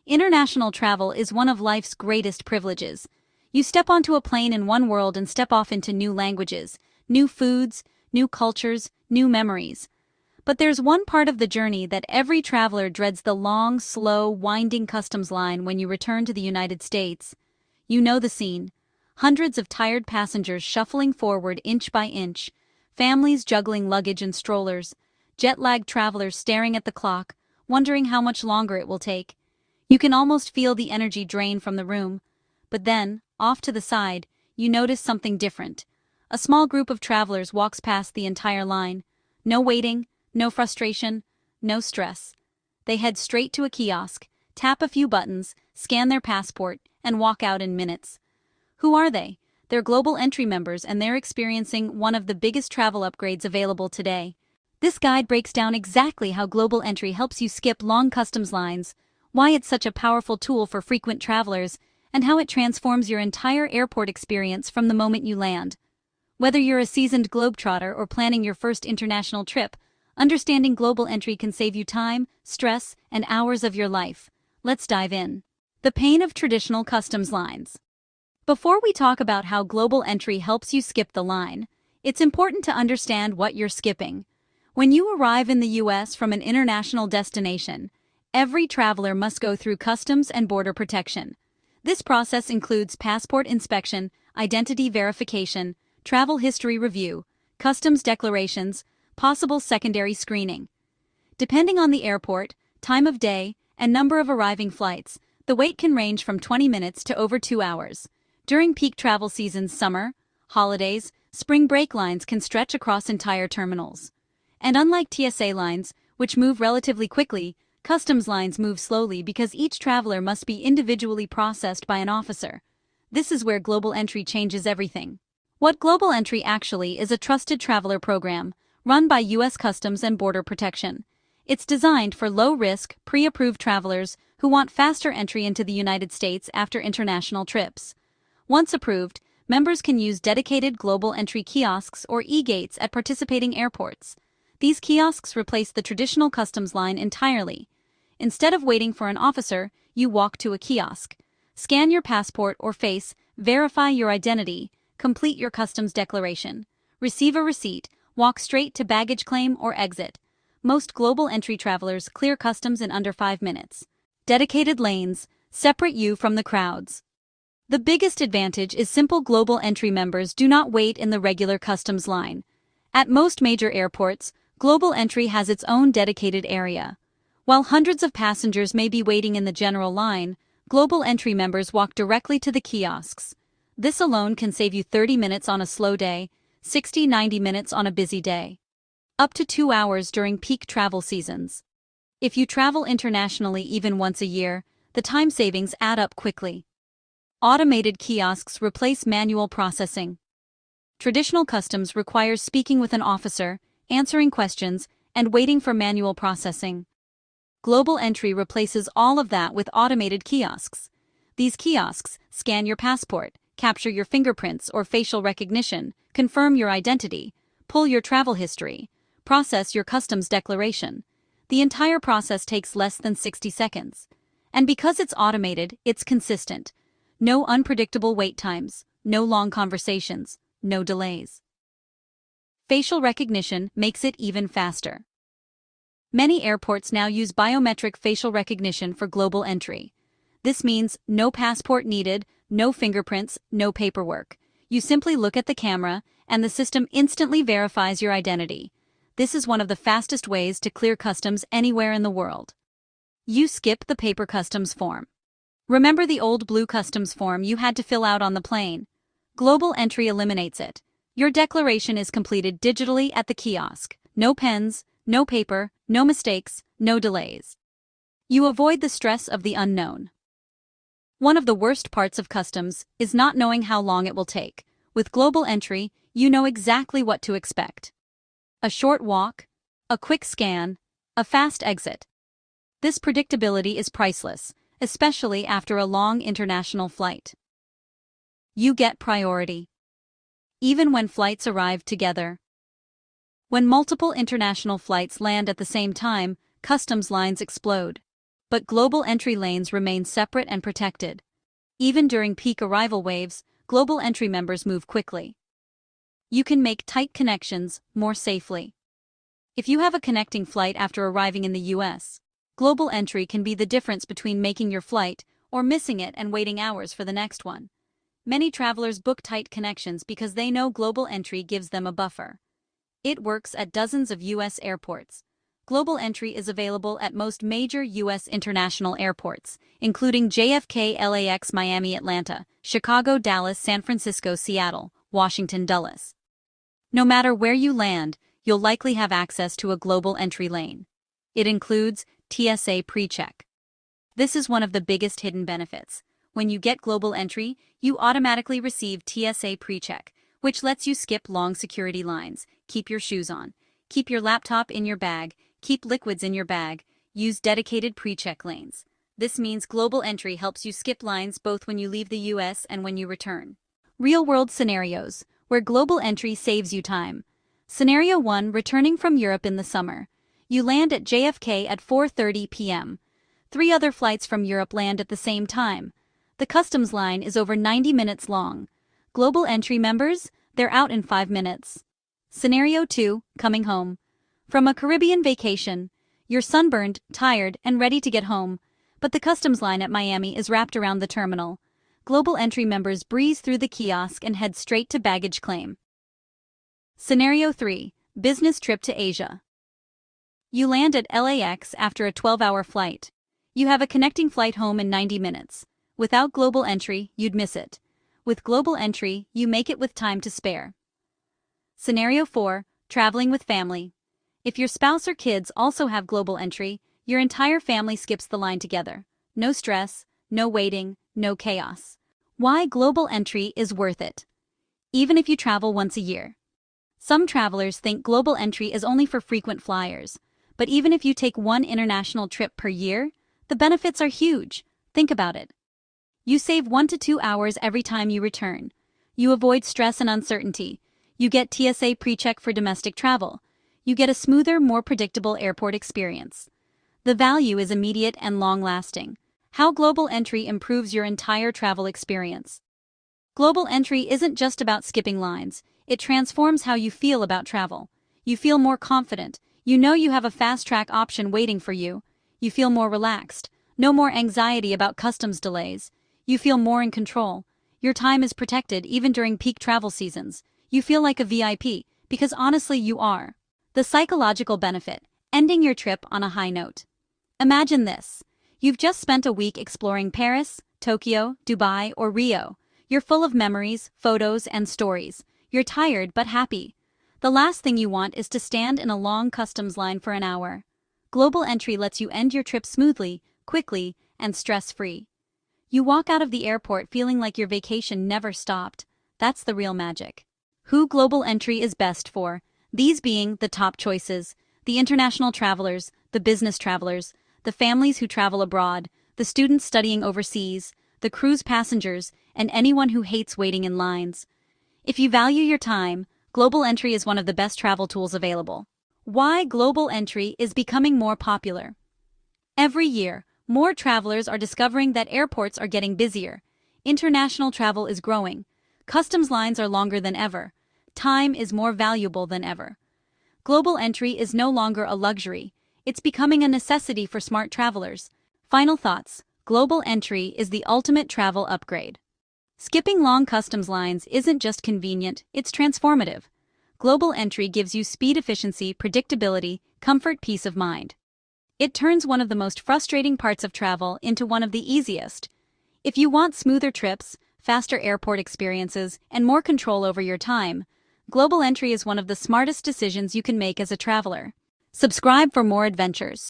International travel is one of life's greatest privileges. You step onto a plane in one world and step off into new languages, new foods, new cultures, new memories. But there's one part of the journey that every traveler dreads: the long, slow, winding customs line when you return to the United States. You know the scene. Hundreds of tired passengers shuffling forward inch by inch, families juggling luggage and strollers, jet-lagged travelers staring at the clock, wondering how much longer it will take. You can almost feel the energy drain from the room. But then, off to the side, you notice something different. A small group of travelers walks past the entire line. No waiting, no frustration, no stress. They head straight to a kiosk, tap a few buttons, scan their passport, and walk out in minutes. Who are they? They're Global Entry members, and they're experiencing one of the biggest travel upgrades available today. This guide breaks down exactly how Global Entry helps you skip long customs lines, why it's such a powerful tool for frequent travelers, and how it transforms your entire airport experience from the moment you land. Whether you're a seasoned globetrotter or planning your first international trip, understanding Global Entry can save you time, stress, and hours of your life. Let's dive in. The pain of traditional customs lines. Before we talk about how Global Entry helps you skip the line, it's important to understand what you're skipping. When you arrive in the U.S. from an international destination, every traveler must go through Customs and Border Protection. This process includes passport inspection, identity verification, travel history review, customs declarations, possible secondary screening. Depending on the airport, time of day, and number of arriving flights, the wait can range from 20 minutes to over 2 hours. During peak travel seasons, summer, holidays, spring break, lines can stretch across entire terminals. And unlike TSA lines, which move relatively quickly, customs lines move slowly because each traveler must be individually processed by an officer. This is where Global Entry changes everything. What Global Entry actually is: a trusted traveler program run by U.S. Customs and Border Protection. It's designed for low-risk, pre-approved travelers who want faster entry into the United States after international trips. Once approved, members can use dedicated Global Entry kiosks or e-gates at participating airports. These kiosks replace the traditional customs line entirely. Instead of waiting for an officer, you walk to a kiosk. Scan your passport or face, verify your identity, complete your customs declaration, receive a receipt, walk straight to baggage claim or exit. Most Global Entry travelers clear customs in under 5 minutes. Dedicated lanes separate you from the crowds. The biggest advantage is simple: Global Entry members do not wait in the regular customs line. At most major airports, Global Entry has its own dedicated area. While hundreds of passengers may be waiting in the general line, Global Entry members walk directly to the kiosks. This alone can save you 30 minutes on a slow day, 60–90 minutes on a busy day. Up to 2 hours during peak travel seasons. If you travel internationally even once a year, the time savings add up quickly. Automated kiosks replace manual processing. Traditional customs requires speaking with an officer, answering questions, and waiting for manual processing. Global Entry replaces all of that with automated kiosks. These kiosks scan your passport, capture your fingerprints or facial recognition, confirm your identity, pull your travel history, process your customs declaration. The entire process takes less than 60 seconds. And because it's automated, it's consistent. No unpredictable wait times, no long conversations, no delays. Facial recognition makes it even faster. Many airports now use biometric facial recognition for Global Entry. This means no passport needed, no fingerprints, no paperwork. You simply look at the camera, and the system instantly verifies your identity. This is one of the fastest ways to clear customs anywhere in the world. You skip the paper customs form. Remember the old blue customs form you had to fill out on the plane? Global Entry eliminates it. Your declaration is completed digitally at the kiosk. No pens, no paper, no mistakes, no delays. You avoid the stress of the unknown. One of the worst parts of customs is not knowing how long it will take. With Global Entry, you know exactly what to expect. A short walk, a quick scan, a fast exit. This predictability is priceless, especially after a long international flight. You get priority. Even when flights arrive together. When multiple international flights land at the same time, customs lines explode. But global entry lanes remain separate and protected. Even during peak arrival waves, global entry members move quickly. You can make tight connections more safely. If you have a connecting flight after arriving in the US, global entry can be the difference between making your flight or missing it and waiting hours for the next one. Many travelers book tight connections because they know global entry gives them a buffer. It works at dozens of US airports. Global entry is available at most major US international airports, including JFK, LAX, Miami, Atlanta, Chicago, Dallas, San Francisco, Seattle, Washington, Dulles. No matter where you land, you'll likely have access to a global entry lane. It includes TSA PreCheck. This is one of the biggest hidden benefits. When you get global entry, you automatically receive TSA PreCheck, which lets you skip long security lines, keep your shoes on, keep your laptop in your bag, keep liquids in your bag, use dedicated PreCheck lanes. This means global entry helps you skip lines both when you leave the US and when you return. Real-world scenarios, where global entry saves you time. Scenario 1, returning from Europe in the summer. You land at JFK at 4:30 p.m. 3 other flights from Europe land at the same time. The customs line is over 90 minutes long. Global entry members, they're out in 5 minutes. Scenario 2, coming home. From a Caribbean vacation, you're sunburned, tired, and ready to get home, but the customs line at Miami is wrapped around the terminal. Global entry members breeze through the kiosk and head straight to baggage claim. Scenario 3, business trip to Asia. You land at LAX after a 12-hour flight. You have a connecting flight home in 90 minutes. Without global entry, you'd miss it. With global entry, you make it with time to spare. Scenario 4, traveling with family. If your spouse or kids also have global entry, your entire family skips the line together. No stress, no waiting, no chaos. Why global entry is worth it. Even if you travel once a year. Some travelers think global entry is only for frequent flyers, but even if you take one international trip per year, the benefits are huge. Think about it. You save 1 to 2 hours every time you return. You avoid stress and uncertainty. You get TSA PreCheck for domestic travel. You get a smoother, more predictable airport experience. The value is immediate and long-lasting. How global entry improves your entire travel experience. Global entry isn't just about skipping lines. It transforms how you feel about travel. You feel more confident. You know you have a fast-track option waiting for you. You feel more relaxed. No more anxiety about customs delays. You feel more in control. Your time is protected even during peak travel seasons. You feel like a VIP, because honestly you are. The psychological benefit, ending your trip on a high note. Imagine this. You've just spent a week exploring Paris, Tokyo, Dubai, or Rio. You're full of memories, photos, and stories. You're tired but happy. The last thing you want is to stand in a long customs line for an hour. Global entry lets you end your trip smoothly, quickly, and stress-free. You walk out of the airport feeling like your vacation never stopped. That's the real magic. Who global entry is best for? These being the top choices: the international travelers, the business travelers, the families who travel abroad, the students studying overseas, the cruise passengers, and anyone who hates waiting in lines. If you value your time, global entry is one of the best travel tools available. Why global entry is becoming more popular. Every year, more travelers are discovering that airports are getting busier. International travel is growing. Customs lines are longer than ever. Time is more valuable than ever. Global entry is no longer a luxury. It's becoming a necessity for smart travelers. Final thoughts. Global entry is the ultimate travel upgrade. Skipping long customs lines isn't just convenient, it's transformative. Global entry gives you speed, efficiency, predictability, comfort, peace of mind. It turns one of the most frustrating parts of travel into one of the easiest. If you want smoother trips, faster airport experiences, and more control over your time, global entry is one of the smartest decisions you can make as a traveler. Subscribe for more adventures.